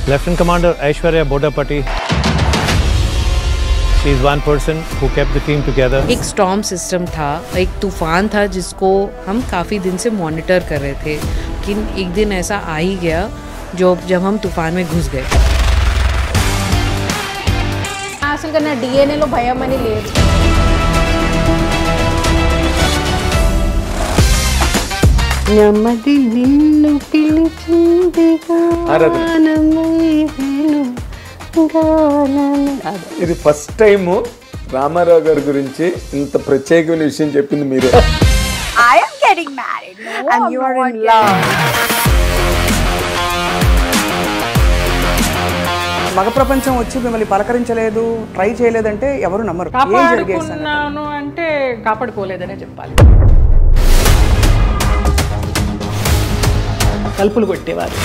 Lieutenant Commander Aishwarya Bodapati. She is one person who kept the team together. एक storm system था, एक तूफान था जिसको हम काफ़ी दिन से मॉनिटर कर रहे थे, लेकिन एक दिन ऐसा आ ही गया जब हम तूफान में घुस गए। అసలు నా DNA లో భయం అని లేదు। నమ్మది నిన్ను పిలిచిందిగా ఇది ఫస్ట్ టైం రామారావు గారి గురించి ఇంత ప్రత్యేకమైన విషయం చెప్పింది మీరే. I am getting married. No, and you are in love. మగ ప్రపంచం వచ్చి మిమ్మల్ని పలకరించలేదు, ట్రై చేయలేదంటే ఎవరు నమ్మరు. కాపాడుకున్నాను అంటే కాపాడుకోలేదనే చెప్పాలి. కల్పులు కొట్టేవారు.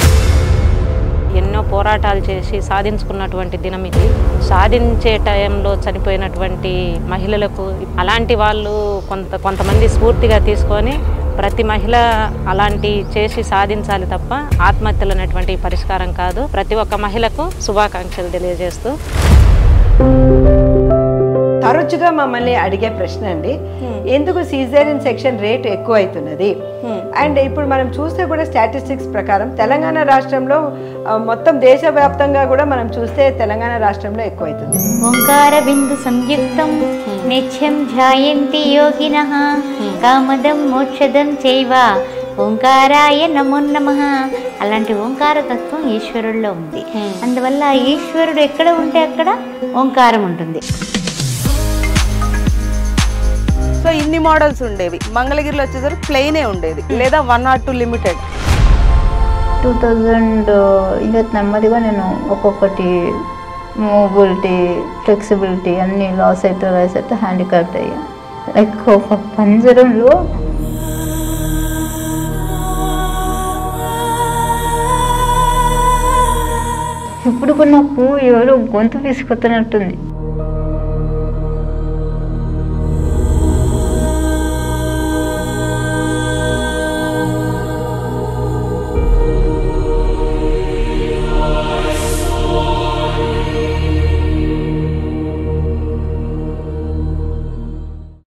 ఎన్నో పోరాటాలు చేసి సాధించుకున్నటువంటి దినం ఇది. సాధించే టైంలో చనిపోయినటువంటి మహిళలకు అలాంటి వాళ్ళు కొంతమంది స్ఫూర్తిగా తీసుకొని ప్రతి మహిళ అలాంటి చేసి సాధించాలి తప్ప ఆత్మహత్యలు అనేటువంటి పరిష్కారం కాదు. ప్రతి ఒక్క మహిళకు శుభాకాంక్షలు తెలియజేస్తూ తరచుగా మమ్మల్ని అడిగే ప్రశ్న అండి, ఎందుకు సిజేరియన్ సెక్షన్ రేట్ ఎక్కువ అవుతున్నది? అండ్ ఇప్పుడు మనం చూస్తే కూడా స్టాటిస్టిక్స్ ప్రకారం తెలంగాణ రాష్ట్రంలో మొత్తం దేశవ్యాప్తంగా కూడా మనం చూస్తే తెలంగాణ రాష్ట్రంలో ఎక్కువ అవుతుంది. ఓంకార బిందు సంయుక్తం నిత్యం ధ్యాయంతి యోగినః కామదం మోక్షదం చైవ ఓంకారాయ నమో నమః. అలాంటి ఓంకార తత్వం ఈశ్వరుల్లో ఉంది. అందువల్ల ఈశ్వరుడు ఎక్కడ ఉంటే అక్కడ ఓంకారం ఉంటుంది. సో ఇన్ని మోడల్స్ ఉండేవి, మంగళగిరిలో వచ్చేసరికి ప్లెయినే ఉండేది, లేదా 1 or 2 లిమిటెడ్. 2020 నెమ్మదిగా నేను ఒక్కొక్కటి మూబిలిటీ, ఫ్లెక్సిబిలిటీ అన్నీ లాస్ అయితే హ్యాండిక్యాప్ట్ అయ్యా. లైక్ ఒక పంజరంలో ఇప్పుడు నాకు ఎవరో గొంతు తీసుకొస్తున్నట్టుంది.